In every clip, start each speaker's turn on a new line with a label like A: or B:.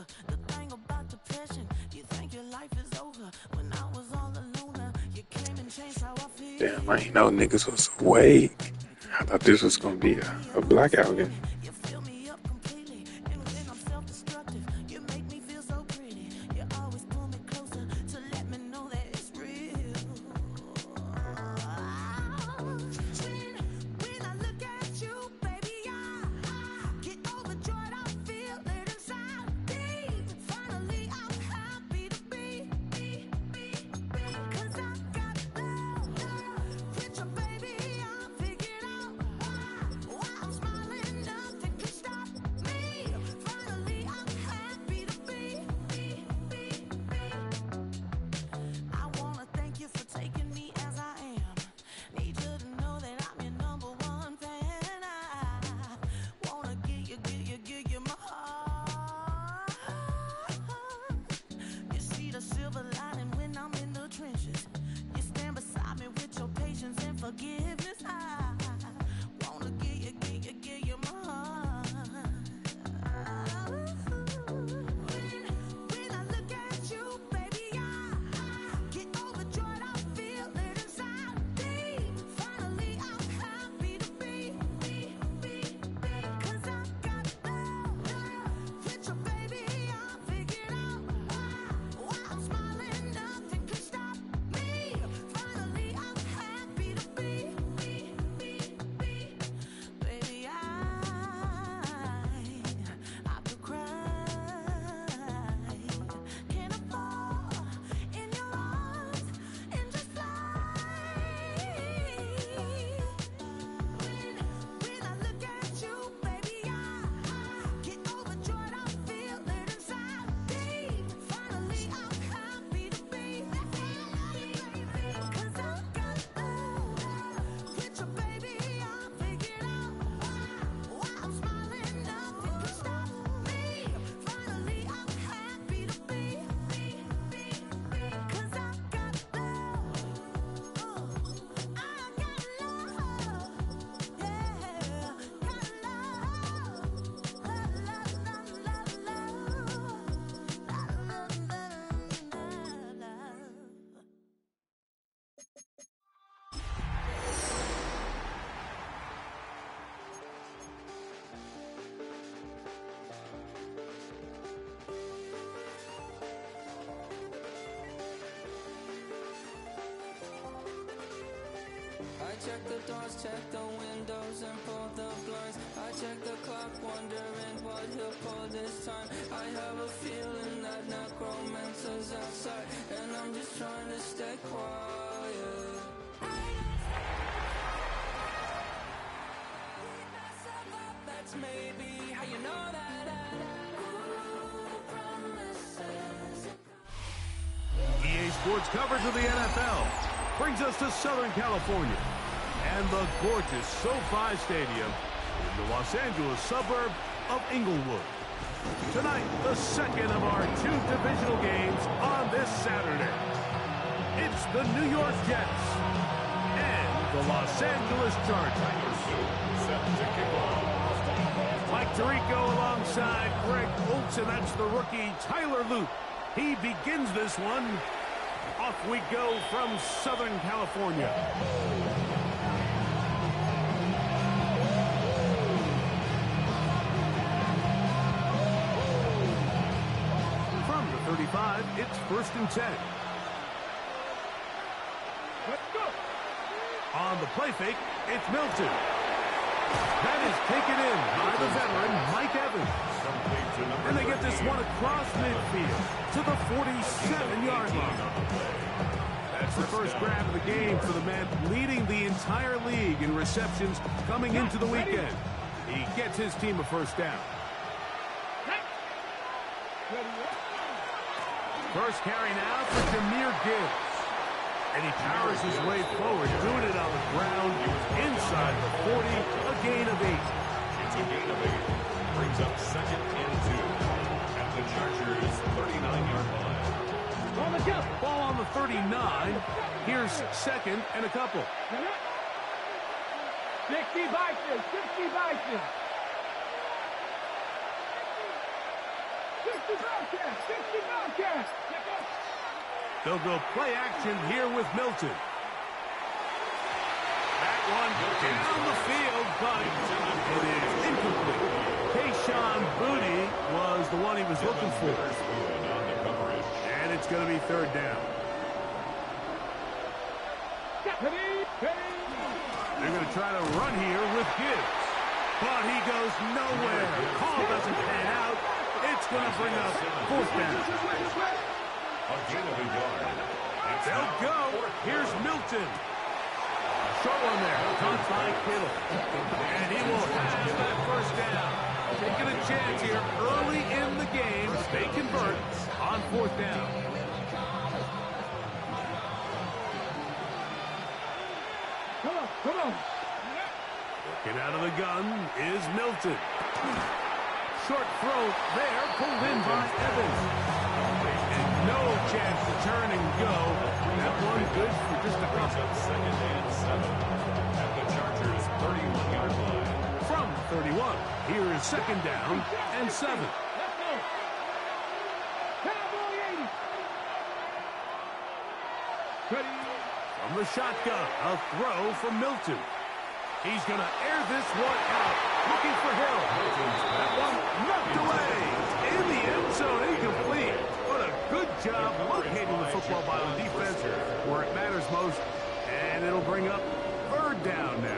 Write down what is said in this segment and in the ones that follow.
A: over. The thing about depression, you think your life is over. When I was all alone, you came and changed how I feel.
B: Damn, I ain't know niggas was awake. I thought this was gonna be a blackout game.
A: You fill me up completely, and when I'm self-destructive, you make me feel so pretty. You always pull me closer to let me know that it's real. When I look at you, baby, I get overjoyed. I feel it inside me. Finally, I'm happy to be. 'Cause I got love with your baby. I figured out why I'm smiling. Nothing can stop me. Finally, I'm happy to be. I wanna thank you for taking me as I am. Need you to know that I'm your #1 fan. I wanna give you my heart. You see the silver lining when I'm in the trenches. You stand beside me with your patience and forgiveness. I wanna give you my heart. When I look at you, baby, I get overjoyed. I feel it inside me. Finally, I'm happy to be. 'Cause I got love with your baby. I figured out why I'm smiling. Nothing can stop me. Finally, I'm happy to be. Baby, I could cry. Can I fall in your arms and just fly? When I look at you, baby, I get overjoyed. I feel it inside me. Finally, I'm happy to be. 'Cause I got love with your baby. I figured out why I'm smiling. Nothing can stop me. Finally, I'm happy to be. 'Cause I got love. I got love. Yeah, got love.
C: I check the doors, check the windows, and pull the blinds. I check the clock, wondering what he'll pull this time. I have a feeling that necromancer's outside, and I'm just trying to stay quiet. That's maybe how you know that.
D: EA Sports coverage of the NFL brings us to Southern California and the gorgeous SoFi Stadium in the Los Angeles suburb of Inglewood. Tonight, the second of our 2 divisional games on this Saturday. It's the New York Jets and the Los Angeles Chargers. Mike Tirico alongside Greg Oltz, and that's the rookie Tyler Luke. He begins this one. Off we go from Southern California. From the 35, it's 1st and 10. Let's go. On the play fake, it's Milton. That is taken in by the veteran Mike Evans. And they get this one across midfield to the 47-yard line. That's the first grab of the game for the man leading the entire league in receptions coming into the weekend. He gets his team a first down. First carry now for Jahmyr Gibbs. And he powers his way forward, doing it on the ground inside the 40, a gain of 8.
E: It's a gain of 8. Brings up 2nd and 2 at the Chargers' 39-yard line.
D: Ball on the 39. Here's 2nd and a couple.
F: 60 Vikings, 60 Vikings. 60
D: They'll go play action here with Milton. That one down the field, but it is incomplete. Kayshawn Booty was the one he was looking for. And it's going to be third down. They're going to try to run here with Gibbs. But he goes nowhere. Call doesn't pan out. It's going to bring up fourth down. They'll go. Here's Milton. Short one there. Caught by Kittle. And he will have that first down. Taking a chance here early in the game. They convert on fourth down.
F: Come on.
D: Working out of the gun is Milton. Short throw there, pulled in by Evans. And no chance to turn and go. That one good for just a couple.
E: Second and 7 at the Chargers' 31-yard line.
D: From 31, here is second down and 7. From the shotgun, a throw from Milton. He's going to air this one out. Looking for Hill. That one knocked away. In the end zone, incomplete. What a good job locating the football by the defense where it matters most. And it'll bring up third down now.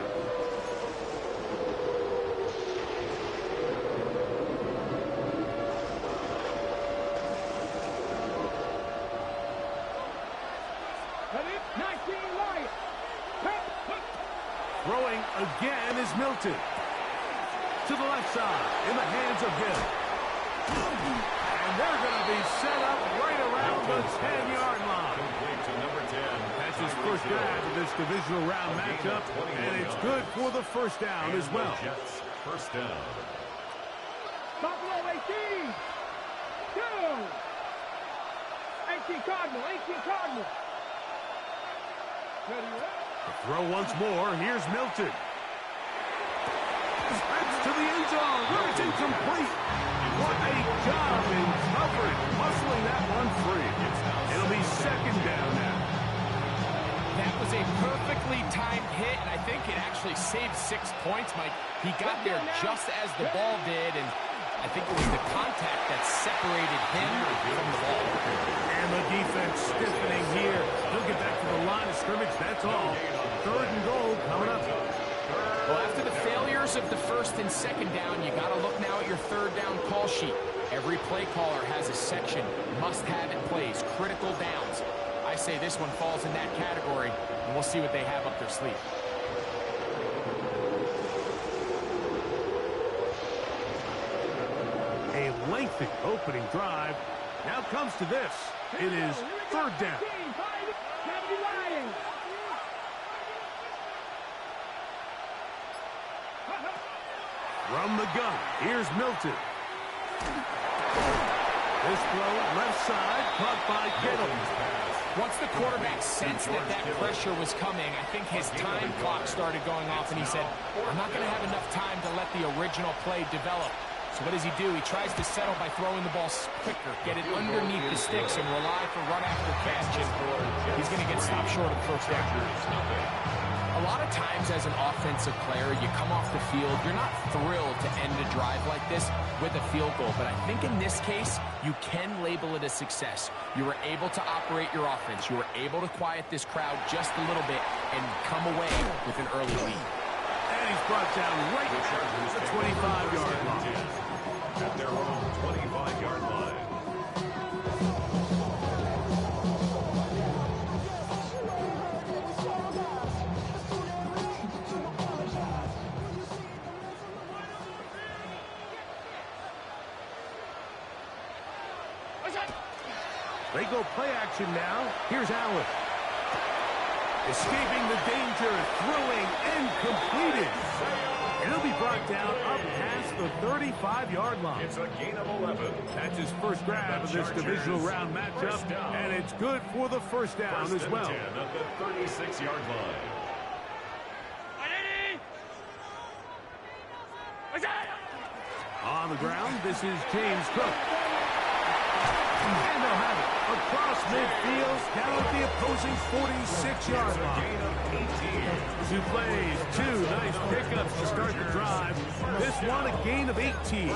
D: Throwing again is Milton. To the left side, in the hands of Hill. And they're going to be set up right around the 10-yard line. That's his first down of this divisional round matchup, and it's good for the first down as well.
E: First down.
F: Buffalo 18. 2. 18 Cardinal.
D: The throw once more. Here's Milton. Spreads to the end zone. Where it's incomplete. What a job in coverage. Muscling that one free. It'll be second down now.
G: That was a perfectly timed hit, and I think it actually saved 6 points, Mike. He got there just as the ball did, and I think it was the contact that separated him from the ball.
D: And the defense stiffening here. He'll get back to the line of scrimmage. That's all. Third and goal coming up.
G: Well, after the failures of the first and second down, you got to look now at your third down call sheet. Every play caller has a section, must-have-it plays, critical downs. I say this one falls in that category, and we'll see what they have up their sleeve.
D: A lengthy opening drive. Now comes to this. It is third down. From the gun, here's Milton. This throw left side, caught by Kittle.
G: Once the quarterback sensed that pressure was coming, I think his time clock started going off, and he said, I'm not going to have enough time to let the original play develop. So what does he do? He tries to settle by throwing the ball quicker, get it underneath the sticks, and rely for run after catch. And he's going to get stopped short of the first down. A lot of times as an offensive player, you come off the field, you're not thrilled to end a drive like this with a field goal. But I think in this case, you can label it a success. You were able to operate your offense. You were able to quiet this crowd just a little bit and come away with an early lead.
D: And he's brought down right at the 25-yard line.
E: At their own 25-yard line.
D: They go play action now. Here's Allen. Escaping the danger, throwing and completed. And he'll be brought down up past the 35-yard line.
E: It's a gain of 11.
D: That's his first grab of this divisional round matchup, and it's good for the first down as well.
E: 10 at the 36-yard line.
D: On the ground, this is James Cook. And they'll have it across midfield, down at the opposing 46-yard line. 2 plays, 2 nice pickups to start the drive. This one a gain of 18.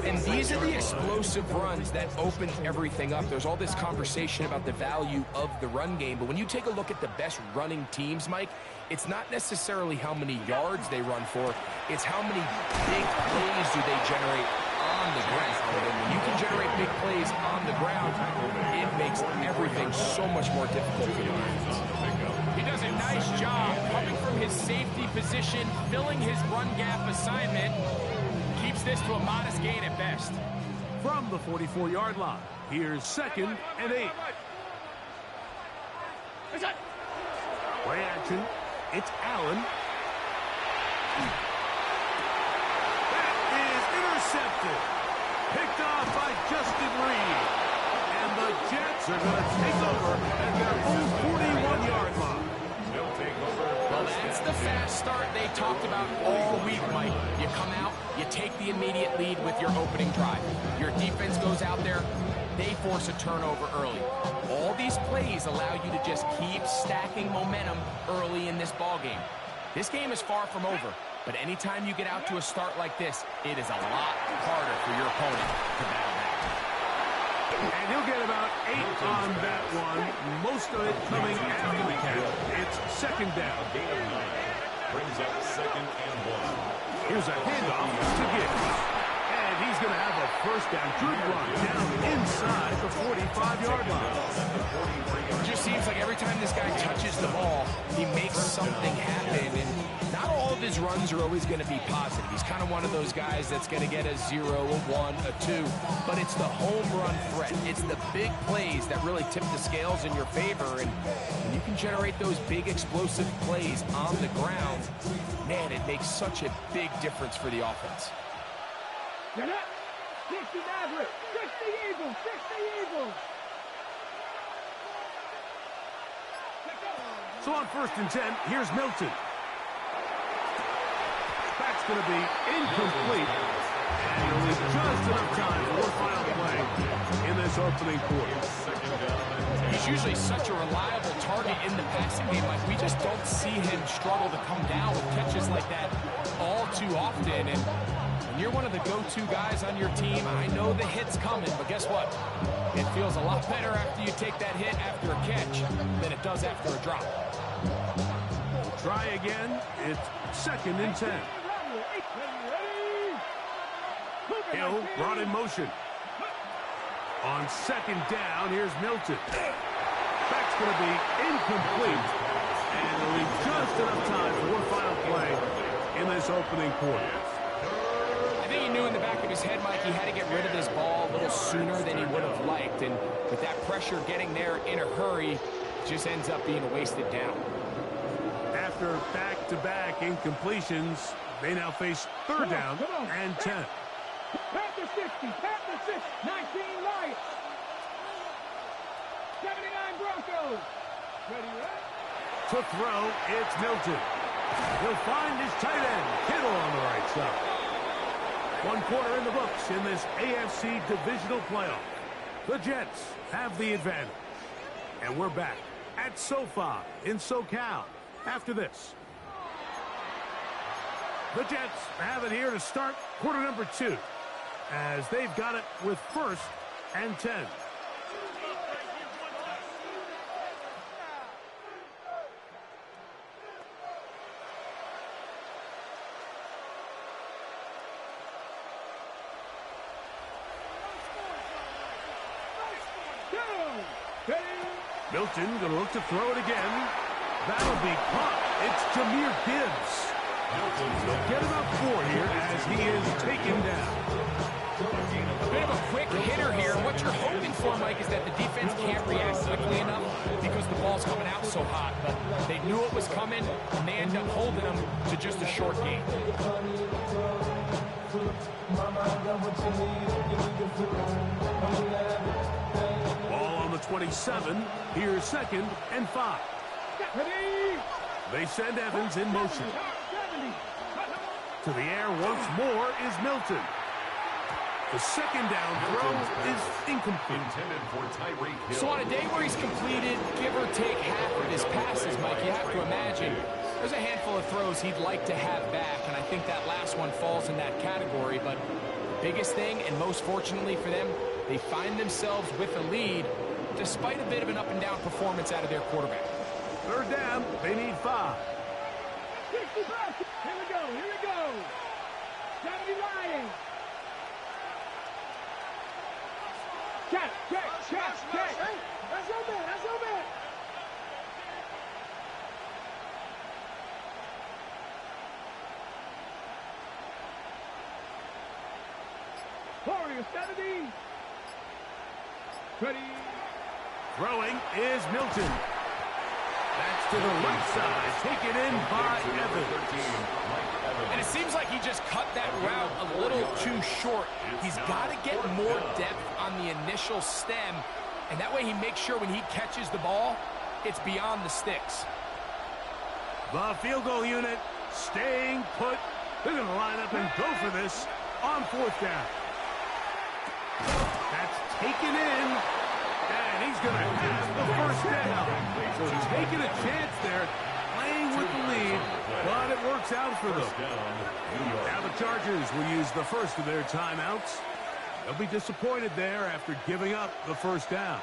G: And these are the explosive runs that open everything up. There's all this conversation about the value of the run game, but when you take a look at the best running teams, Mike, it's not necessarily how many yards they run for, it's how many big plays do they generate on the ground. And when you can generate big plays on the ground, it makes everything so much more difficult for the defense. He does a nice job coming from his safety position, filling his run gap assignment. Keeps this to a modest gain at best.
D: From the 44-yard line, here's 2nd and 8. Play action. It's Allen. That is intercepted. Picked off by Justin Reed. And the Jets are going to take over at their own 41-yard line.
G: Well, that's the fast start they talked about all week, Mike. You come out, you take the immediate lead with your opening drive. Your defense goes out there, they force a turnover early. All these plays allow you to just keep stacking momentum early in this ball game. This game is far from over, but anytime you get out to a start like this, it is a lot harder for your opponent to battle back.
D: And he'll get about 8 on that one, most of it coming after the catch. It's 2nd down.
E: Brings up 2nd and 1.
D: Here's a handoff to Gibbs. And he's going to have a first down. Good run down inside the 45-yard line.
G: It just seems like every time this guy touches the ball, he makes something happen. And not all of his runs are always going to be positive. He's kind of one of those guys that's going to get a 0, a 1, a 2. But it's the home run threat. It's the big plays that really tip the scales in your favor. And when you can generate those big explosive plays on the ground, man, it makes such a big difference for the offense.
F: Get up! 60 Maverick! 60 Eagles! 60 Eagles!
D: So on 1st and 10, here's Milton. That's going to be incomplete. And he'll leave just enough time for one final play in this opening quarter.
G: He's usually such a reliable target in the passing game. Like, we just don't see him struggle to come down with catches like that all too often. And when you're one of the go-to guys on your team, I know the hit's coming, but guess what? It feels a lot better after you take that hit after a catch than it does after a drop.
D: We'll try again. It's 2nd and 10. Hill brought in motion. On 2nd down, here's Milton. That's going to be incomplete. And he'll leave just enough time for one final play in this opening quarter.
G: I think he knew in the back of his head, Mike, he had to get rid of this ball a little sooner than he would have liked. And with that pressure getting there in a hurry, it just ends up being a wasted down.
D: After back-to-back incompletions, they now face 3rd down and 10.
F: Panther 60, Panther 6, 19 Lions. 79 Broncos. Ready, right?
D: To throw, it's Milton. He'll find his tight end, Kittle on the right side. 1 quarter in the books in this AFC divisional playoff. The Jets have the advantage. And we're back at SoFi in SoCal after this. The Jets have it here to start quarter number 2, as they've got it with 1st and 10. Milton going to look to throw it again. That'll be caught. It's Jahmyr Gibbs. He'll get about 4 here as he is taken down.
G: A bit of a quick hitter here. What you're hoping for, Mike, is that the defense can't react quickly enough because the ball's coming out so hot. But they knew it was coming, and they end up holding them to just a short game.
D: Ball on the 27. Here's 2nd and 5. They send Evans in motion. To the air once more is Milton. The second down throw is incomplete.
E: Intended for Tyreek Hill.
G: So on a day where he's completed, give or take half of his passes, Mike, you have to imagine there's a handful of throws he'd like to have back, and I think that last one falls in that category. But the biggest thing, and most fortunately for them, they find themselves with a lead despite a bit of an up-and-down performance out of their quarterback.
D: Third down, they need 5.
F: 65. Here we go. Here we go. 70 riding. Check. That's over. Warrior 70. Ready.
D: Throwing is Milton. That's to the right side. Taken in by Evans.
G: And it seems like he just cut that route a little too short. He's got to get more depth on the initial stem, and that way he makes sure when he catches the ball, it's beyond the sticks.
D: The field goal unit staying put. They're going to line up and go for this on 4th down. That's taken in, and he's going to have the first down. So taking a chance there, playing with the lead, but it works out for them. Now the Chargers will use the first of their timeouts. They'll be disappointed there after giving up the first down.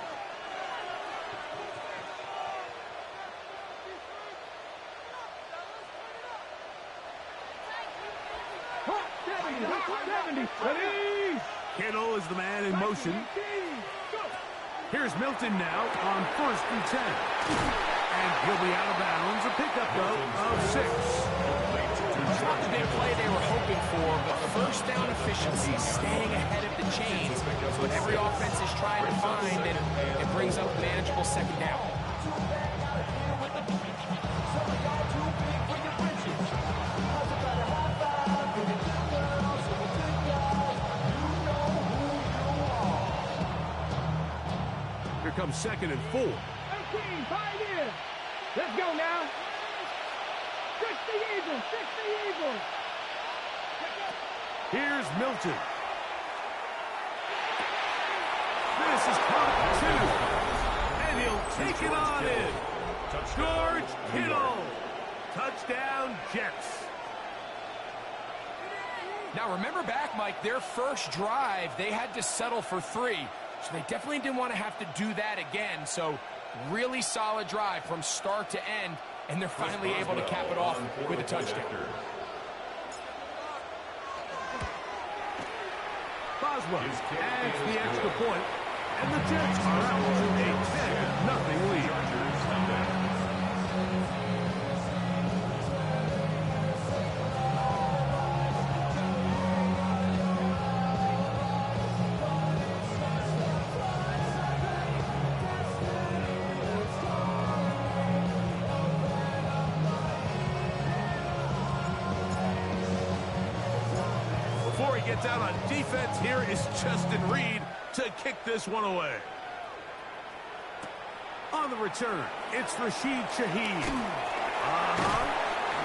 D: Kittle is the man in motion. Here's Milton now on 1st and 10. And he'll be out of bounds. A pickup, though, of 6.
G: It's not the big play they were hoping for, but first down efficiency, staying ahead of the chains, is what every offense is trying to find, and it brings up a manageable second down.
D: Here comes 2nd and 4.
F: 18, 5 in. Let's go now. 60 Eagles.
D: Here's Milton. This is caught 2. And he'll take it on in. George Kittle. Touchdown, Jets.
G: Now remember back, Mike, their first drive, they had to settle for 3. So they definitely didn't want to have to do that again. So really solid drive from start to end, and they're finally able to cap it off with a touchdown.
D: Boswell adds the extra point, and the Jets are out to a 10-0 lead. Before he gets out on defense, here is Justin Reed to kick this one away. On the return, it's Rashid Shaheed.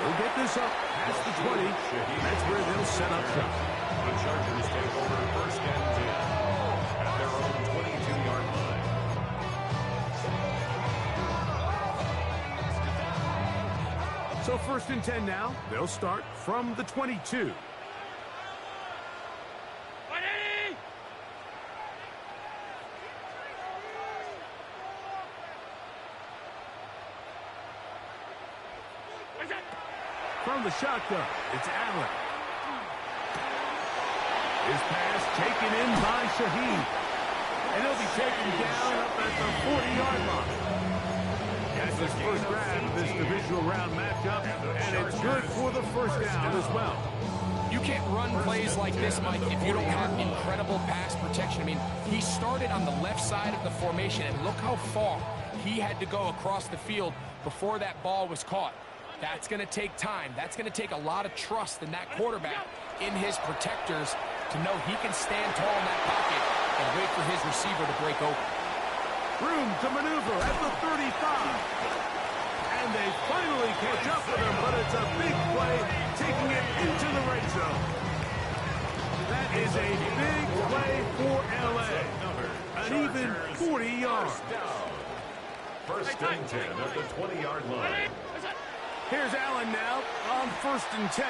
D: We'll get this up past the 20. That's where they'll set up shop.
E: The Chargers take over 1st and 10 at their own 22-yard line.
D: So 1st and 10 now. They'll start from the 22. From the shotgun, it's Allen. His pass taken in by Shaheed. And he'll be taken down up at the 40-yard line. That's his first grab of this divisional round matchup, and it's good for the first down as well.
G: You can't run plays like this, Mike, if you don't have incredible pass protection. I mean, he started on the left side of the formation, and look how far he had to go across the field before that ball was caught. That's going to take time. That's going to take a lot of trust in that quarterback, in his protectors, to know he can stand tall in that pocket and wait for his receiver to break open.
D: Room to maneuver at the 35. And they finally catch up with him, but it's a big play, taking it into the red zone. That is a big play for L.A. An even 40 yards.
E: First and 10 at the 20-yard line.
D: Here's Allen now on 1st and 10.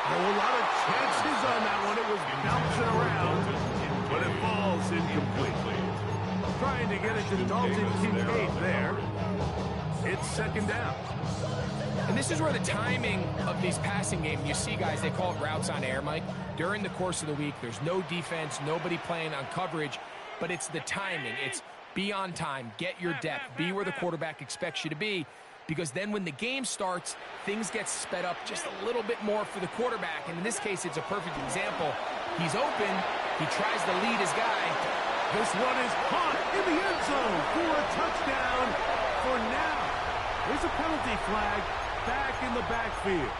D: Oh, a lot of chances on that one. It was bouncing around, but it falls incomplete. Trying to get it to Dalton Kincaid there. It's 2nd down.
G: And this is where the timing of these passing games, you see, guys, they call it routes on air, Mike. During the course of the week, there's no defense, nobody playing on coverage, but it's the timing. It's be on time, get your depth, be where the quarterback expects you to be, because then when the game starts, things get sped up just a little bit more for the quarterback. And in this case, it's a perfect example. He's open. He tries to lead his guy.
D: This one is caught in the end zone for a touchdown for now. There's a penalty flag back in the backfield.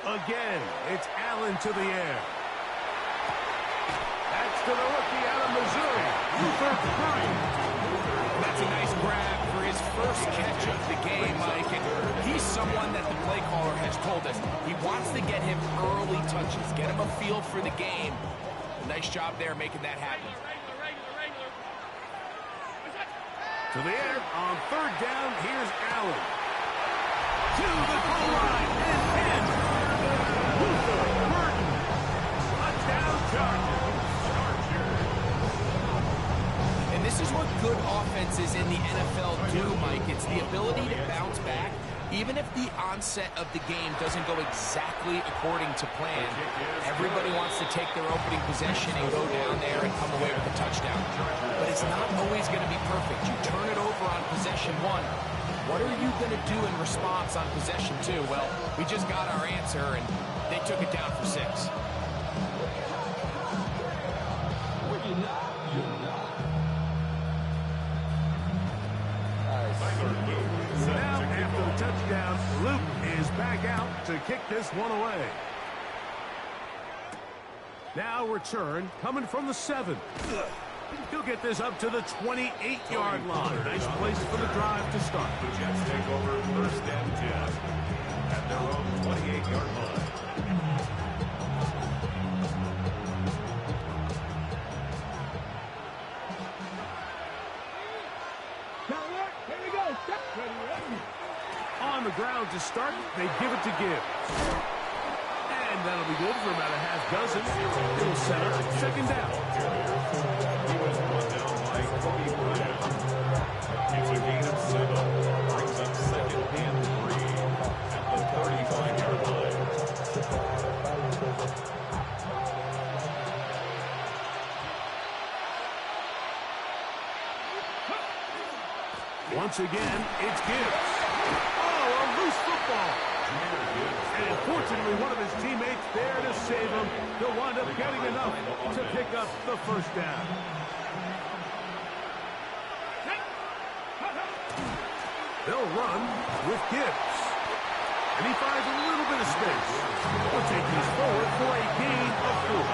D: Again, it's Allen to the air. That's to the rookie out of Missouri, Luther Bryant.
G: That's a nice grab for his first catch of the game, Mike. And he's someone that the play caller has told us he wants to get him early touches, get him a feel for the game. Nice job there making that happen.
D: To the air on 3rd down, here's Allen. To the goal line and in. Luther Burton. Touchdown Chargers.
G: And this is what good offenses in the NFL do, Mike. It's the ability to bounce back, even if the onset of the game doesn't go exactly according to plan. Everybody wants to take their opening possession and go down there and come away with a touchdown. But it's not always going to be perfect. You turn it over on possession 1. What are you going to do in response on possession 2? Well, we just got our answer, and they took it down for 6.
D: Now, after the touchdown, Luke is back out to kick this one away. Now return coming from the 7. He'll get this up to the 28-yard line. Nice place for the drive to start.
E: The Jets take over 1st and 10 at their own 28-yard line.
F: Here we go. Step.
D: On the ground to start, they give it to Gibbs. And that'll be good for about a half dozen. It'll set up 2nd down.
E: He was brought down by Cody Bryant. It's a gain of 7. Brings up 2nd and 3 at the 35-yard line.
D: Once again, it's Gibbs. Oh, a loose football. And fortunately, one of his teammates there to save him. He'll wind up getting enough to pick up the 1st down. They'll run with Gibbs. And he finds a little bit of space. We'll take this forward for a gain of 4.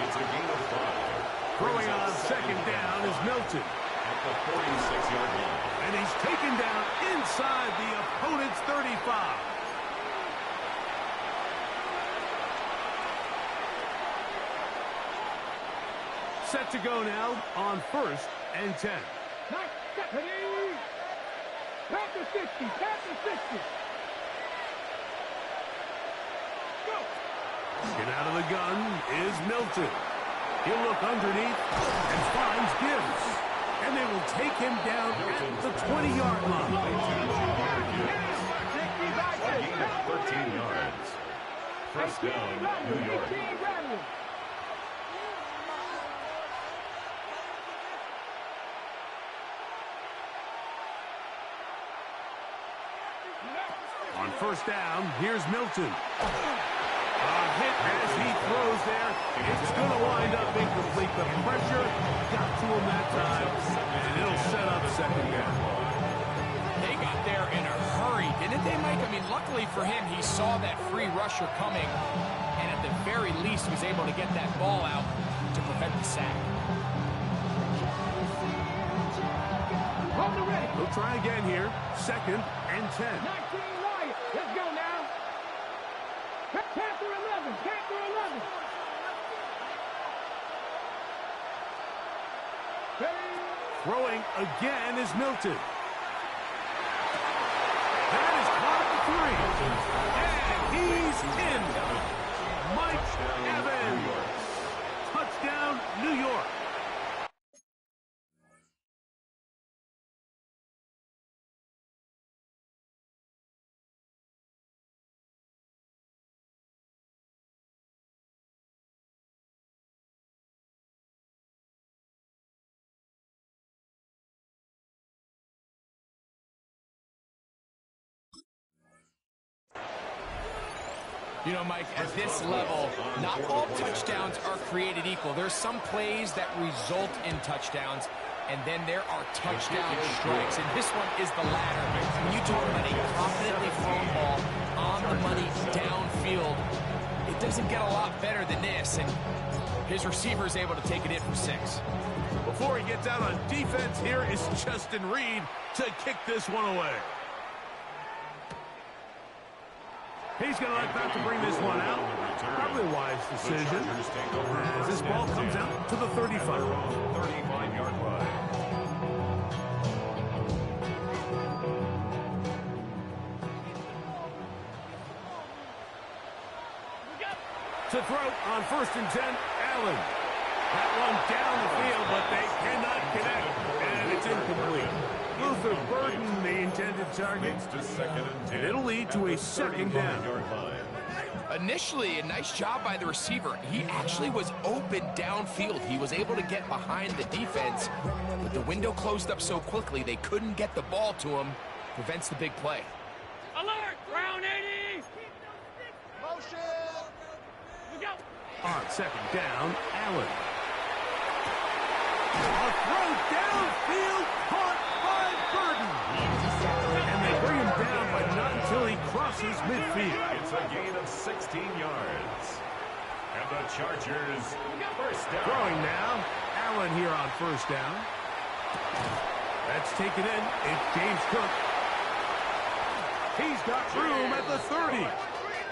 E: It's a gain of 5.
D: Throwing on 2nd down is Milton.
E: At the 46-yard line.
D: And he's taken down inside the opponent's 35. Set to go now on 1st and 10.
F: Nice. Deputy. Tap the 60. Tap the 60. Go.
D: Get out of the gun is Milton. He'll look underneath and finds Gibbs. And they will take him down at the 20-yard line.
E: A gain of 13 yards. 1st down, New York.
D: On 1st down, here's Milton. A hit as he throws there. It's going to wind up incomplete. The pressure got to him that time, and it'll set up 2nd down.
G: They got there in a hurry, didn't they, Mike? I mean, luckily for him, he saw that free rusher coming, and at the very least was able to get that ball out to prevent the sack.
F: Hold it ready.
D: We'll try again here. 2nd and 10.
F: 19 Wyatt. Let's go now. Panther 11. Panther 11.
D: Throwing again is Milton. That is caught at the 3. And he's in. Mike Evans. Touchdown, New York.
G: You know, Mike, at this level, not all touchdowns are created equal. There's some plays that result in touchdowns, and then there are touchdown strikes, and this one is the latter. When you talk about a confidently thrown ball on the money downfield, it doesn't get a lot better than this, and his receiver is able to take it in for 6.
D: Before he gets out on defense, here is Justin Reed to kick this one away. He's going to like that to bring this one out. Probably a wise decision as this ball comes out to the 35.
E: 35-yard line.
D: To throw on 1st and 10, Allen. That one down the field, but they cannot connect, and it's incomplete. Luther Burden, the intended target,
E: To 2nd and 10.
D: and it'll lead to a 2nd down.
E: 35-yard line.
G: Initially, a nice job by the receiver. He actually was open downfield. He was able to get behind the defense, but the window closed up so quickly they couldn't get the ball to him. Prevents the big play.
F: Alert! Round 80! Motion! We go!
D: On 2nd down, Allen. A throw downfield caught by Burden. And they bring him down, but not until he crosses midfield.
E: It's a gain of 16 yards. And the Chargers, 1st down.
D: Throwing now, Allen here on 1st down. That's taken in. It's James Cook. He's got room at the 30.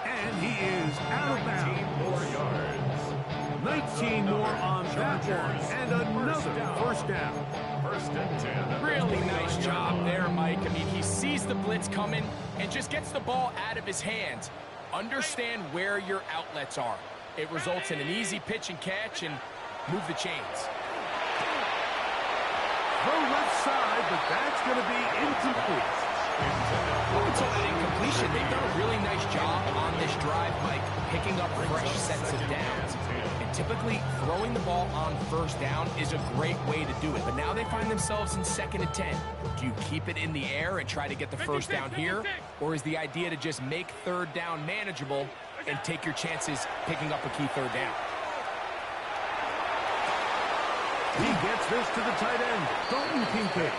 D: And he is out of
E: 19
D: bounds.
E: more yards.
D: 19 more on that one. And another 1st down.
E: 1st and 10.
G: Really nice job there, Mike. I mean, he sees the blitz coming and just gets the ball out of his hands. Understand where your outlets are. It results in an easy pitch and catch and move the chains.
D: Throw left side, but that's going to be incomplete.
G: Up until that incompletion, they've done a really nice job on this drive, Mike, picking up fresh sets of downs. And typically, throwing the ball on 1st down is a great way to do it. But now they find themselves in 2nd and 10. Do you keep it in the air and try to get the 1st down here? Or is the idea to just make 3rd down manageable and take your chances picking up a key 3rd down?
D: He gets this to the tight end, Dalton Kincaid.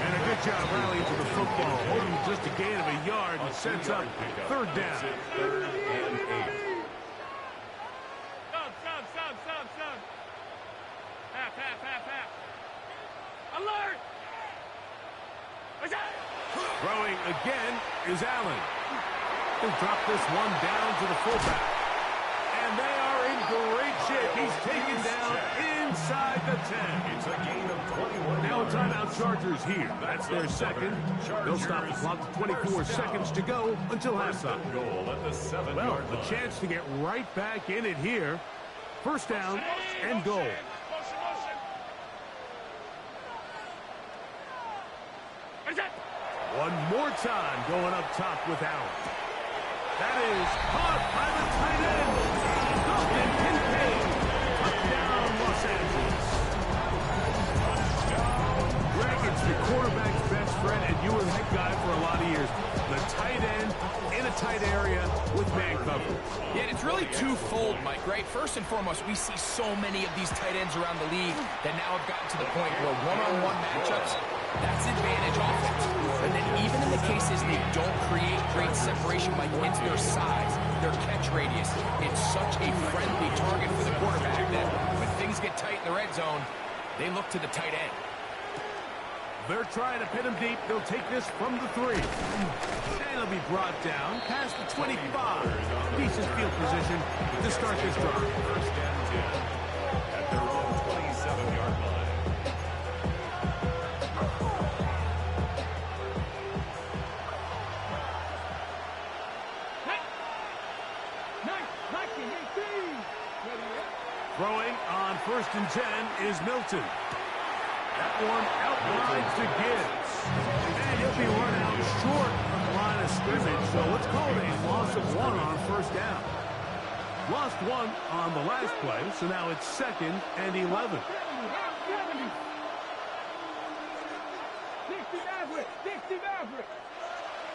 D: And a good job rallying to the football, holding just a gain of a yard and sets up 3rd down.
E: 3rd and 8.
F: Sub. Half. Alert!
D: Throwing again is Allen. He'll drop this one down to the fullback. And they are in great shape. He's taken down inside the 10.
E: It's a gain of 21
D: Now a
E: yards.
D: timeout Chargers here. That's their 2nd. They'll stop the clock to 24 seconds to go until halftime.
E: Goal at the 7-yard
D: Well,
E: line.
D: a chance to get right back in it here. 1st down and goal. One more time going up top with Allen. That is caught by the tight end. Dalton Kincaid. Touchdown, Los Angeles. Greg, it's the quarterback's best friend, and you were that guy for a lot of years. The tight end in a tight area with man coverage.
G: Yeah, and it's really twofold, Mike, right? First and foremost, we see so many of these tight ends around the league that now have gotten to the point where one-on-one matchups, that's advantage offense. And then even in the cases they don't create great great separation, Mike. It's their size, their catch radius. It's such a friendly target for the quarterback that when things get tight in the red zone, they look to the tight end.
D: They're trying to pin him deep. They'll take this from the 3. And he'll be brought down past the 25. Decent field position to start this drive.
E: First and 10 at their own 27-yard line.
D: Throwing on first and 10 is Milton. That one outside to Gibbs. And he'll be run out short of the line of scrimmage, so let's call it a loss of 1 on first down. Lost 1 on the last play, so now it's 2nd and 11.
F: 60 Maverick. 60 Maverick.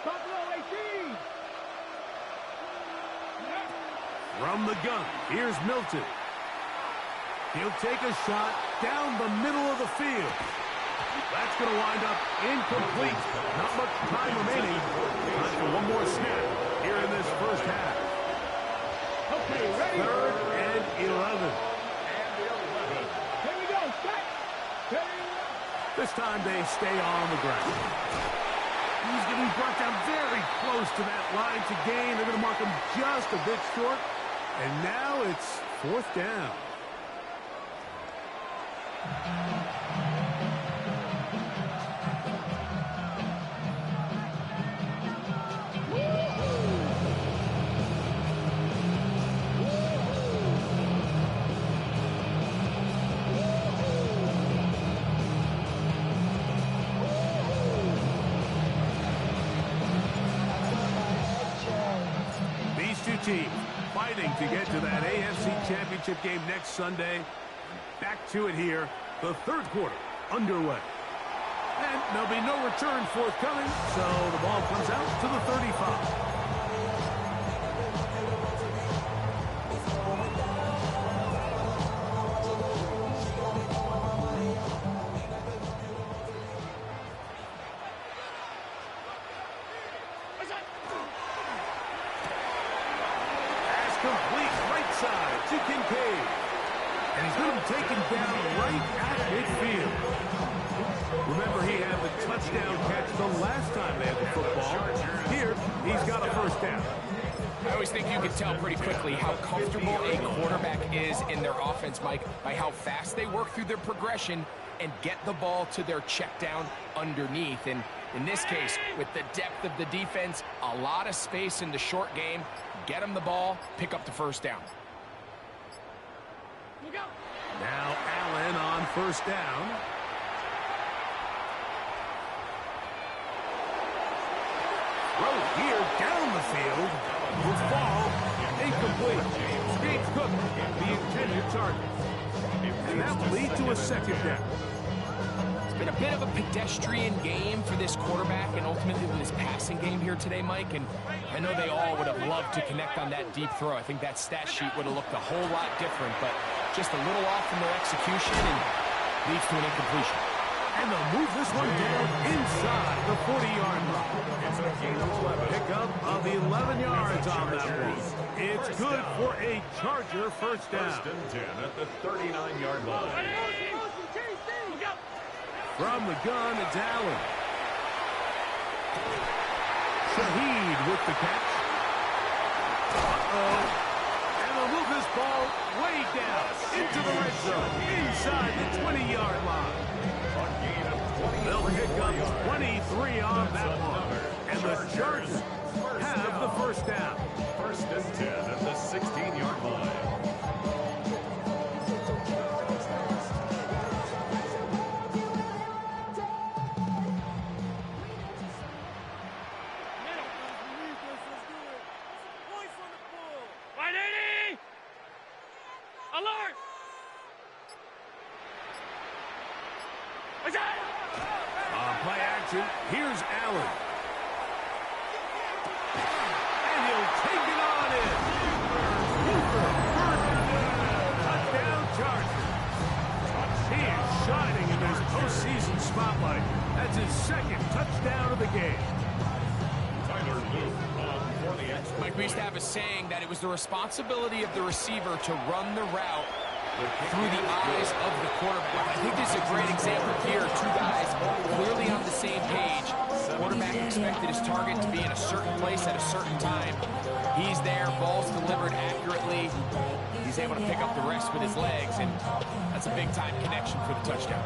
F: Buffalo 18.
D: From the gun, here's Milton. He'll take a shot down the middle of the field. That's going to wind up incomplete. Not much time remaining. Time for one more snap here in this first half.
F: Okay, ready.
D: 3rd and 11.
F: Here we go. Set. Ready.
D: This time they stay on the ground. He's getting brought down very close to that line to gain. They're going to mark him just a bit short. And now it's 4th down. These two teams fighting to get to that AFC Championship game next Sunday. Back to it here, the 3rd quarter underway. And there'll be no return forthcoming, so the ball comes out to the 35. Pass complete right side to Kincaid. And he's going to be taken down right at midfield. Remember, he had the touchdown catch the last time they had the football. Here, he's got a first down.
G: I always think you can tell pretty quickly how comfortable a quarterback is in their offense, Mike, by how fast they work through their progression and get the ball to their check down underneath. And in this case, with the depth of the defense, a lot of space in the short game, get them the ball, pick up the first down.
D: Now Allen on first down. Throw here down the field. Will fall. Incomplete. James Cook, the intended target. And that will lead to a 2nd down.
G: It's been a bit of a pedestrian game for this quarterback and ultimately this passing game here today, Mike. And I know they all would have loved to connect on that deep throw. I think that stat sheet would have looked a whole lot different, but just a little off from their execution and leads to an incompletion.
D: And they'll move this one down inside the 40-yard line.
E: It's a gain of 11.
D: Pickup of 11 yards on that one. It's good for a Charger first down.
E: 1st and 10 at the 39-yard line.
D: From the gun, it's Allen. Shaheed with the catch. Uh-oh. And they'll move this ball way down into the red zone, inside the 20-yard line. They'll pick up 23 on that one. And the Chargers have the first down.
E: 1st and 10 at the 16-yard line.
D: On play action, here's Allen. And he'll take it on in. Touchdown Chargers. He is shining in this postseason spotlight. That's his 2nd touchdown of the game.
E: Tyler Luke
G: Mike, we used to have a saying that it was the responsibility of the receiver to run the route through the eyes of the quarterback. I think this is a great example here. Two guys clearly on the same page. The quarterback expected his target to be in a certain place at a certain time. He's there, ball's delivered accurately. He's able to pick up the rest with his legs, and that's a big-time connection for the touchdown.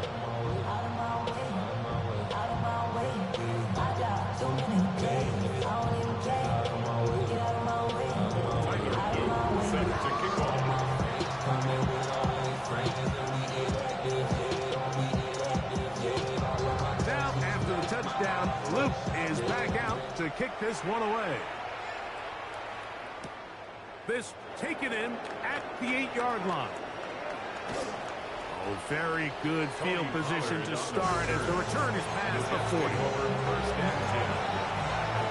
E: Set to kick off.
D: Now, after the touchdown, Luke is back out to kick this one away. This taken in at the 8-yard line. Oh, very good field position to start as the return is past the 40.
E: First and 10.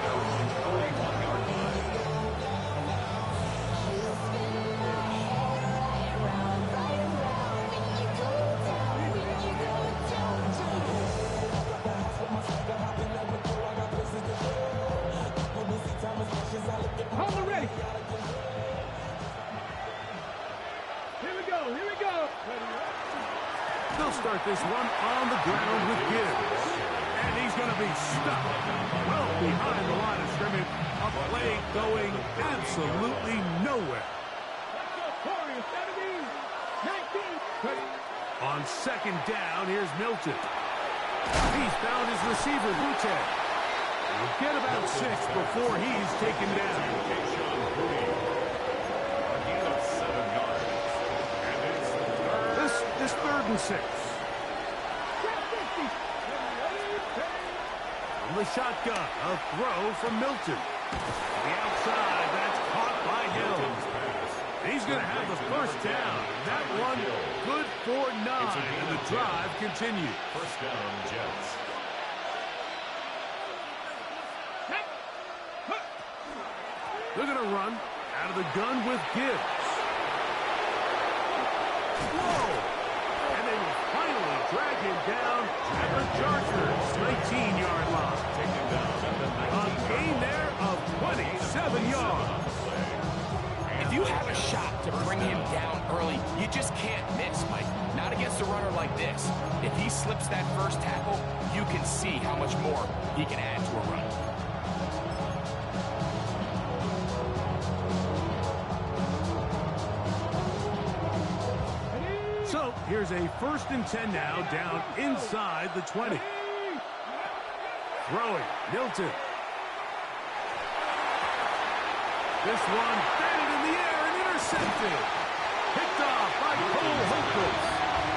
E: They're on the 41-yard line.
F: Hold it ready. Here we go. Here we go.
D: They'll start this one on the ground with Gibbs. And he's going to be stuck well behind the line of scrimmage. A play going absolutely nowhere.
F: Let's go, Corey. 17, 19, 20.
D: On second down, here's Milton. He's found his receiver, Butte. He'll get about 6 before he's taken down.
E: Again of 7 yards. And it's
D: This 3rd and 6. From the shotgun, a throw from Milton. To the outside, that's caught by Hill. He's going to have the first down. That one good for 9, and the drive continues.
E: first down, Jets.
D: They're going to run out of the gun with Gibbs. Whoa! And they will finally drag him down at the Chargers' 19-yard line.
E: Taken down at the
D: A gain there of 27 yards.
G: If you have a shot to bring him down early, you just can't miss, Mike. Not against a runner like this. If he slips that first tackle, you can see how much more he can add to a run.
D: So here's a 1st and 10 now, down inside the 20. Throwing, Milton. This one batted in the air and intercepted. Picked off by Cole Holcomb.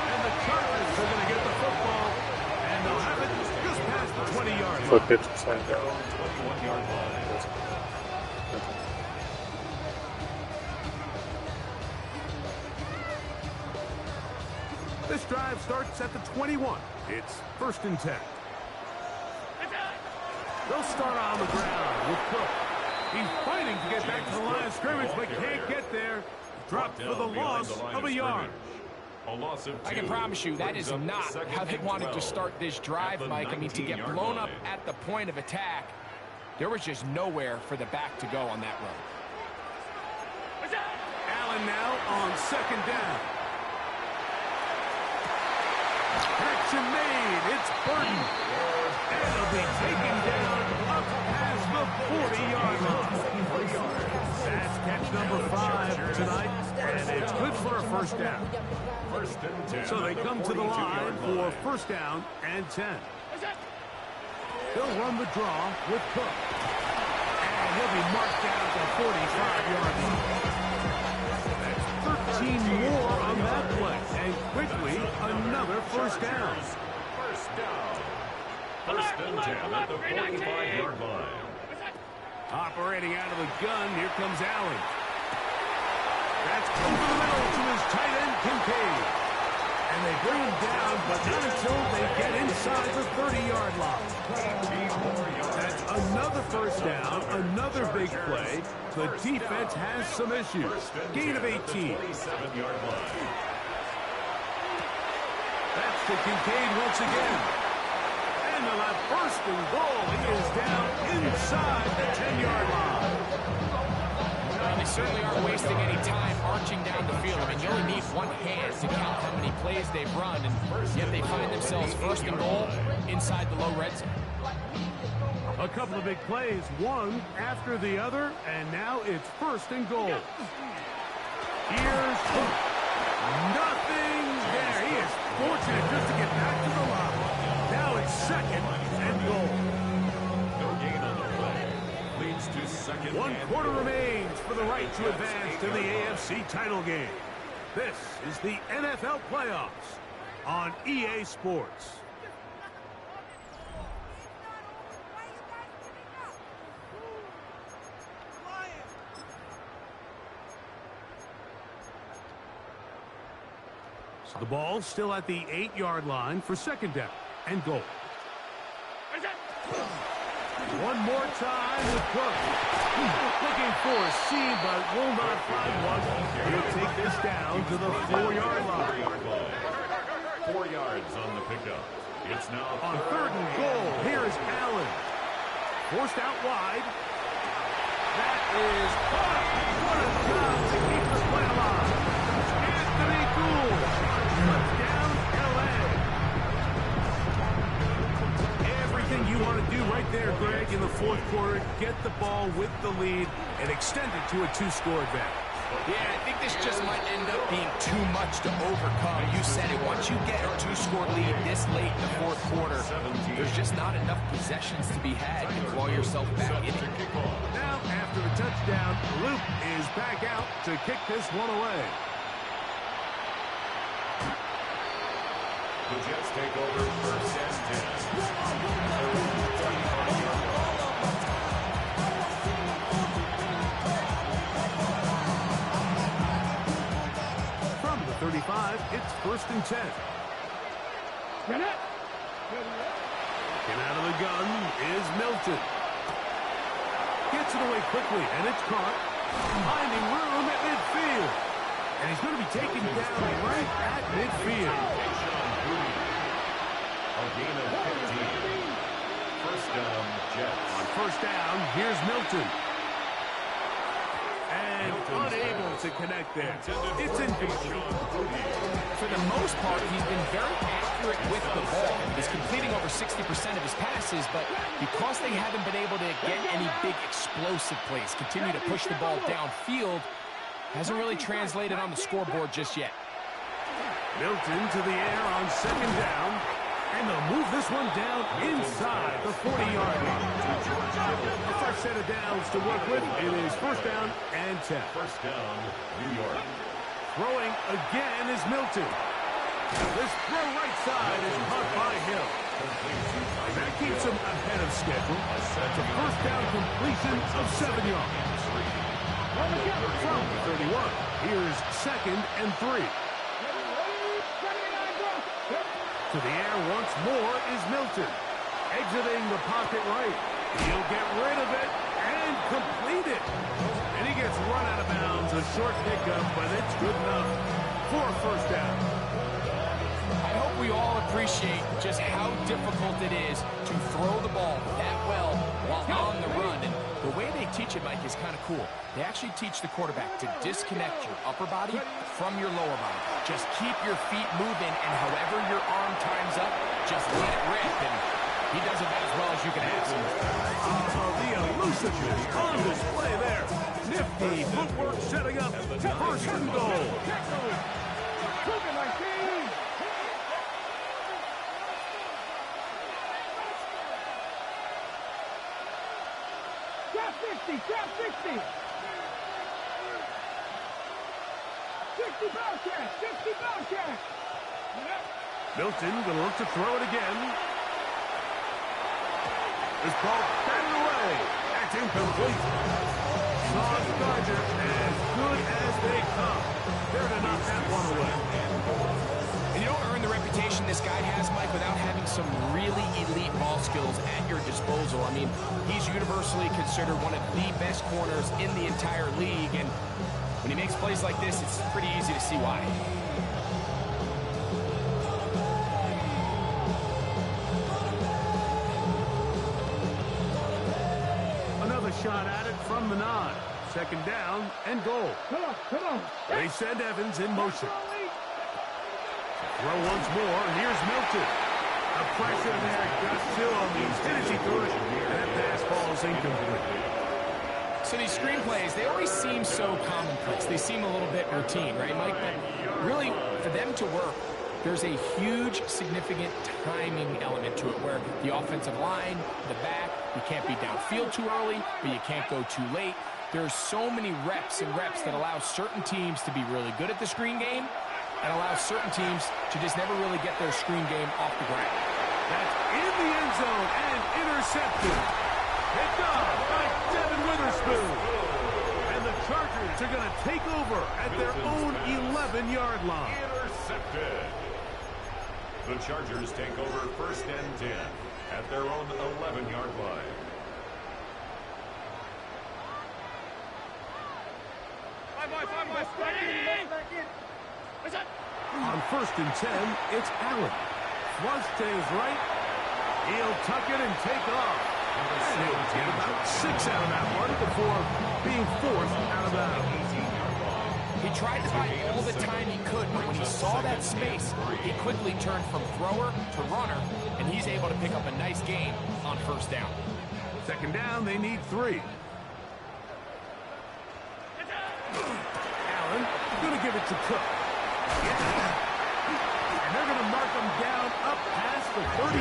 D: And the Chargers are going to get the football, and they'll have it just past the 20-yard line.
B: Foot pitch side down.
E: 21-yard line.
D: This drive starts at the 21. It's 1st and 10. They'll start on the ground with Cook. He's fighting to get back to the line of scrimmage, but can't get there. Dropped for the loss of a yard.
E: A loss of 2.
G: I can promise you that is not how they wanted to start this drive, Mike. I mean, to get blown up at the point of attack, there was just nowhere for the back to go on that run.
D: Allen now on 2nd down. Action made. It's Burton. And it'll be taken down up past the 40-yard line. That's catch number 5 tonight, and it's good for a 1st down.
E: 1st and 10.
D: So they come to the line for 1st down and 10. They'll run the draw with Cook. And he'll be marked down at the 45-yard line. That's 13 more on that play. And quickly, another 1st down.
E: First down. 1st and 10 at the 45-yard line.
D: Operating out of the gun, here comes Allen. That's over the middle to his tight end, Kincaid. And they bring him down, but not until they get inside the 30-yard line. That's another 1st down, another big play. The defense has some issues. Gain of 18.
E: 27-yard line.
D: That's to Kincaid once again. And they'll have 1st and goal. He is down inside the 10-yard line.
G: certainly aren't wasting any time marching down the field. I mean, you only need one hand to count how many plays they've run, and yet they find themselves first and goal inside the low red zone.
D: A couple of big plays, one after the other, and now it's first and goal. Here's nothing there. He is fortunate just to get back to the line. Now it's second and goal.
E: No gain on the play. Leads to second.
D: One quarter remains for the right to advance to the AFC title game. This is the NFL playoffs on EA Sports. So the ball's still at the 8-yard line for second down and goal. One more time with Cook. Looking for a seam, but will not find one. He'll take this down to the 4-yard line.
E: 4 yards on the pickup. It's now
D: on third and goal. Here's Allen. Forced out wide. That is caught. What a job to keep the play alive. Anthony Gould. Touchdown, LA. Everything you want to do right there, Greg, in the fourth quarter. Get the ball with the lead and extend it to a 2-score advantage.
G: Yeah, I think this just might end up being too much to overcome. You said it. Once you get a 2-score lead this late in the fourth quarter, there's just not enough possessions to be had to claw yourself back in it.
D: Now, after the touchdown, Luke is back out to kick this one away.
E: The Jets take over first and 10.
D: From the 35, it's first and 10. Getting out of the gun is Milton. Gets it away quickly, and it's caught. Finding room at midfield. And he's going to be taken down right at midfield.
E: A gain of 15. First down, Jets.
D: On first down, here's Milton. And unable to connect there. It's incomplete.
G: For the most part, he's been very accurate with the ball. He's completing over 60% of his passes, but because they haven't been able to get any big explosive plays, continue to push the ball downfield, hasn't really translated on the scoreboard just yet.
D: Milton to the air on second down. And they'll move this one down inside the 40-yard line. A fresh set of downs to work with. It is first down and 10.
E: First down, New York.
D: Throwing again is Milton. This throw right side is caught by Hill. That keeps him ahead of schedule. That's a first down completion of 7 yards. From the 31, here's second and 3. To the air once more is Milton. Exiting the pocket right. He'll get rid of it and complete it. And he gets run out of bounds. A short pickup, but it's good enough for a first down.
G: I hope we all appreciate just how difficult it is to throw the ball that well while on the run. And the way they teach it, Mike, is kind of cool. They actually teach the quarterback to disconnect your upper body from your lower body. Just keep your feet moving, and however your arm times up, just let it rip. And he does it as well as you can ask him.
D: The elusiveness on display there. Nifty footwork setting up first and goal.
F: Trap 60, trap 60. 60 Bobcat, 60 Bobcat.
D: Milton going to look to throw it again. This ball batted away. That's incomplete. Sauce Chargers as good as they come. They're to knock that one away.
G: And you don't earn the reputation this guy has, Mike, without having some really elite ball skills at your disposal. I mean, he's universally considered one of the best corners in the entire league, and when he makes plays like this, it's pretty easy to see why.
D: Another shot at it from the 9. Second down and goal.
F: Come on.
D: They send Evans in motion. Throw once more, and here's Milton. The pressure there got still on these. Did as he could, and that pass falls incomplete.
G: So these screenplays, they always seem so commonplace. They seem a little bit routine, right, Mike? But really, for them to work, there's a huge, significant timing element to it where the offensive line, the back, you can't be downfield too early, but you can't go too late. There's so many reps and reps that allow certain teams to be really good at the screen game and allow certain teams to just never really get their screen game off the ground.
D: That's in the end zone and intercepted. Picked off by Devin Witherspoon. And the Chargers are going to take over at their own 11-yard line.
E: Intercepted. The Chargers take over 1st and 10 at their own 11-yard line.
D: On 1st and 10, it's Allen. Flush to his right. He'll tuck it and take off. And he'll get about 6 out of that one before being forced out of bounds.
G: He tried to buy all the time he could, but when he saw that space, he quickly turned from thrower to runner, and he's able to pick up a nice gain on 1st down.
D: Second down, they need 3. Allen going to give it to Cook. And they're going to mark him down up past the 35.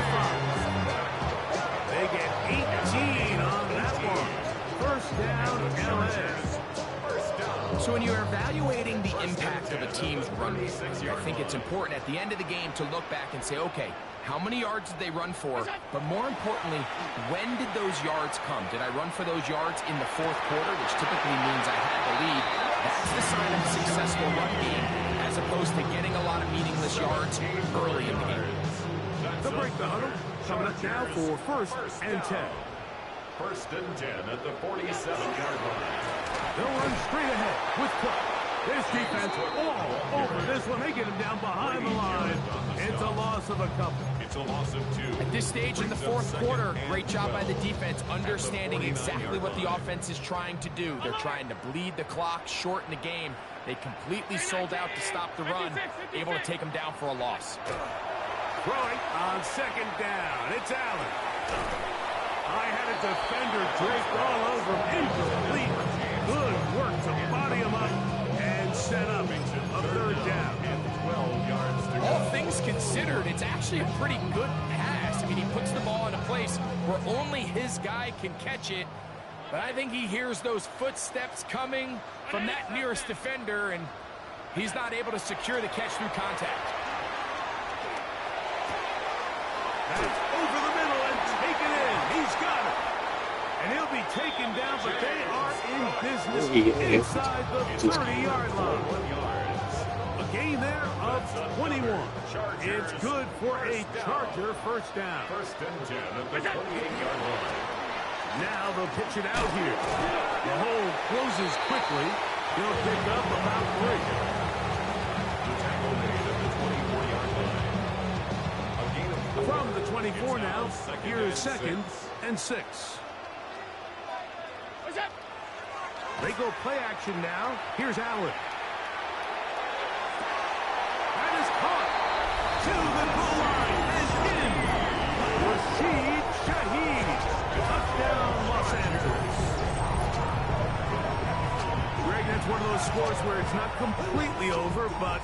D: They get 18 on that one. 1st down, LA.
G: So when you're evaluating the impact of a team's run defense, I think it's important at the end of the game to look back and say, okay, how many yards did they run for? But more importantly, when did those yards come? Did I run for those yards in the 4th quarter, which typically means I had the lead? That's the sign of a successful run game, as opposed to getting a lot of meaningless yards early in the game.
D: They'll break the huddle. Coming up now for 1st and 10.
E: 1st and 10 at the 47-yard line.
D: They'll run straight ahead with Cook. This defense all over this one. They get him down behind the line. It's a loss of a couple.
E: It's a loss of 2.
G: At this stage in the 4th quarter, great job by the defense understanding exactly what the offense is trying to do. They're trying to bleed the clock, shorten the game. They completely sold out to stop the run, able to take them down for a loss.
D: Throwing on 2nd down. It's Allen. I had a defender draped all over him. Incomplete. Good work to body him up and set up a 3rd down.
E: 12 yards to
G: All
E: go.
G: things considered, it's actually a pretty good pass. I mean, he puts the ball in a place where only his guy can catch it. But I think he hears those footsteps coming from that nearest defender, and he's not able to secure the catch through contact.
D: That's over the middle and taken in. He's got it. And he'll be taken down, but they are in business inside the 30-yard line. A gain there of 21. It's good for a Charger 1st down.
E: 1st and 10 at the 28-yard line.
D: Now they'll pitch it out here. The hole closes quickly. They'll pick up about 3.
E: The tackle made at the 24-yard line. A gain of 4.
D: From the 24 now, here is 2nd and 6. They go play action now. Here's Allen. That is caught to the goal line and in. Rashid Shaheed. Touchdown, Los Angeles. Greg, that's one of those scores where it's not completely over, but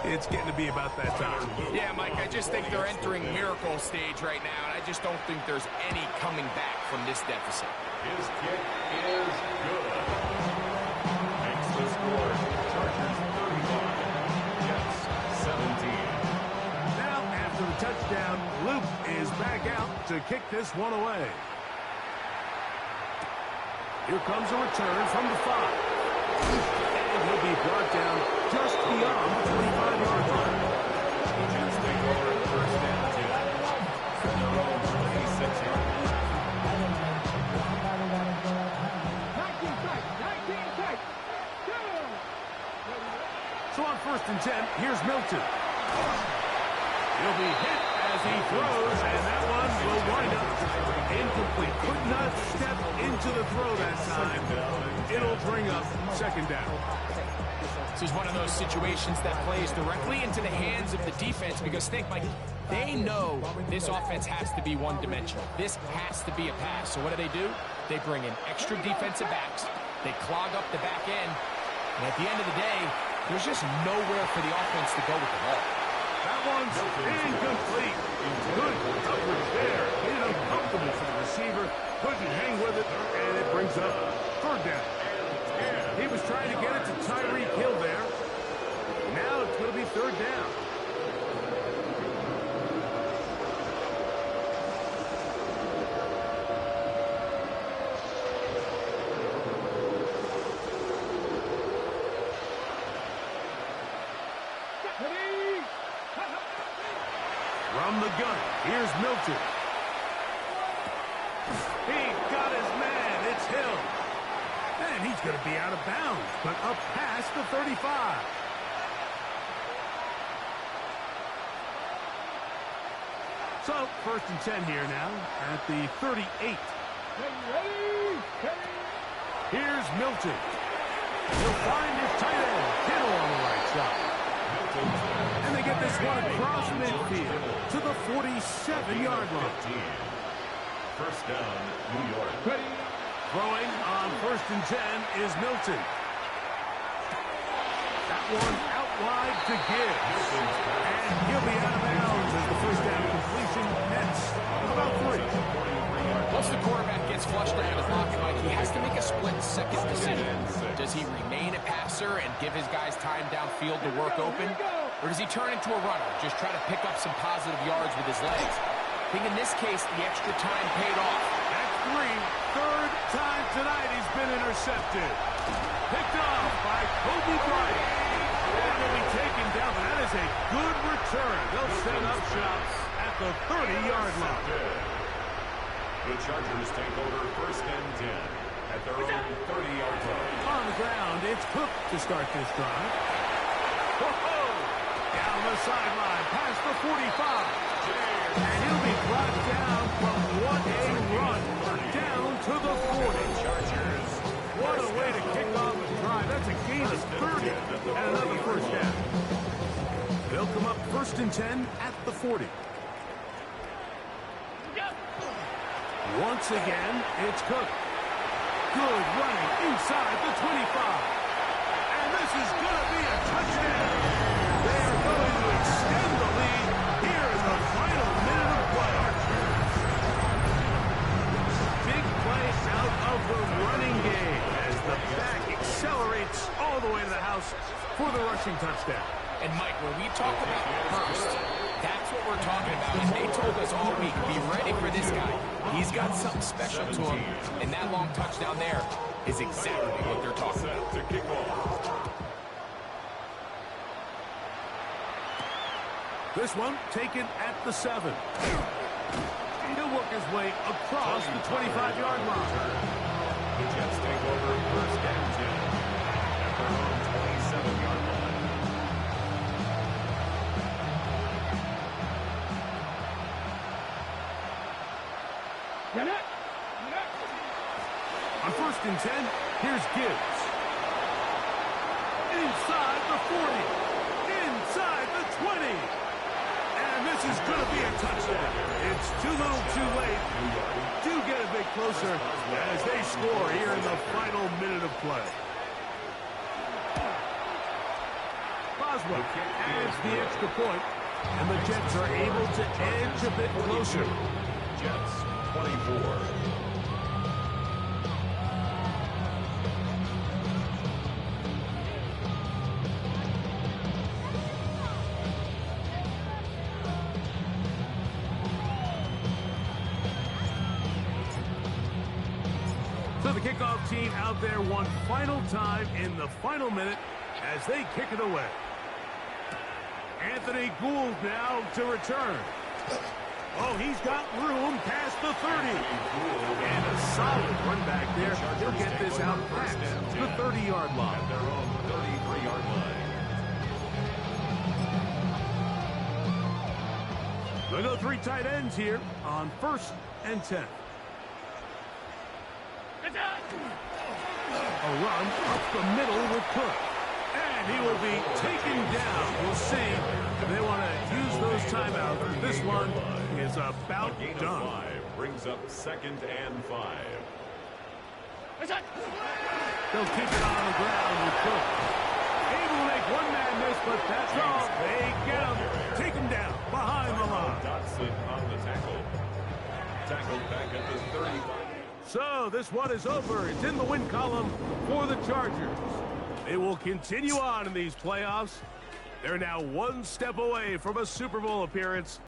D: it's getting to be about that time.
G: Yeah, Mike, I just think they're entering miracle stage right now, and I just don't think there's any coming back from this deficit.
E: His kick is good. Makes the score Chargers 35, Jets 17.
D: Now, after the touchdown, Luke is back out to kick this one away. Here comes a return from the 5. And he'll be brought down just beyond the 25-yard line.
E: The Jets take over 1st and 10 from their own 26-yard line.
F: 19 tight.
D: So on 1st and 10, here's Milton. He'll be hit as he throws, and that one will wind up incomplete. Could not step into the throw that time. It'll bring up second down.
G: This is one of those situations that plays directly into the hands of the defense because think, Mike, they know this offense has to be one-dimensional. This has to be a pass. So what do? They bring in extra defensive backs. They clog up the back end. And at the end of the day, there's just nowhere for the offense to go with the ball.
D: That one's incomplete. Good coverage there. Made it uncomfortable for the receiver. Couldn't hang with it, and it brings up third down. He was trying to get it to Tyreek Hill there. Now it's going to be third down. From the gun, here's Milton. He got his man. It's Hill. And he's going to be out of bounds, but up past the 35. So, first and 10 here now at the 38. Here's Milton. He'll find his tight end, Hill on the right side. And they get this one across midfield to the 47-yard line.
E: First down, New York.
D: Throwing on first and 10 is Milton. That one out wide to Gibbs. And he'll be out of bounds as the first down completion nets about 3.
G: Once the quarterback gets flushed out of his pocket, Mike, he has to make a split-second decision. Does he remain a passer and give his guys time downfield to work open? Or does he turn into a runner, just try to pick up some positive yards with his legs? I think in this case, the extra time paid off.
D: That's 3. Third time tonight he's been intercepted. Picked off by Kobe Bryant. And he'll be taken down, but that is a good return. They'll set up shops at the 30-yard line.
E: The Chargers take over first and 10 at their own 30-yard line.
D: On the ground, it's Cook to start this drive. Whoa! Down the sideline, past the 45. And he'll be brought down from what a run down to the 40.
E: Chargers.
D: What a way to kick off the drive. That's a gain of 30 and another first down. They'll come up first and 10 at the 40. Once again, it's Cook. Good running inside the 25. And this is going to be a touchdown. They are going to extend the lead here in the final minute of play. Big play out of the running game as the back accelerates all the way to the house for the rushing touchdown.
G: And, Mike, when we talk about Hurst, that's what we're talking about. And they told us all week, be ready for this guy. He's got something special to him. And that long touchdown there is exactly what they're talking about.
E: To kick off.
D: This one taken at the 7. He'll work his way across the 25-yard line.
E: The Jets take over first and 10 at their own 27-yard line.
D: On first and 10, here's Gibbs. Inside the 40. Inside the 20. And this is going to be a touchdown. It's too little too late. Do get a bit closer as they score here in the final minute of play. Boswell adds the extra point, and the Jets are able to edge a bit closer.
E: Jets 24.
D: So the kickoff team out there one final time in the final minute as they kick it away. Anthony Gould now to return. Oh, he's got room past the 30. And a solid run back there. He'll get this out past the 30-yard line.
E: At their own 33-yard line.
D: They'll go 3 tight ends here on first and 10. A run up the middle with Cook. And he will be taken down. We'll see if they want to use those timeouts. This one is about done.
E: 5 brings up 2nd and 5.
D: They'll keep it on the ground with Cook. Able to make one man miss, but that's all. They get him. Take him down behind the line.
E: Dotson on the tackle. Tackled back at the 35.
D: So this one is over. It's in the win column for the Chargers. They will continue on in these playoffs. They're now one step away from a Super Bowl appearance.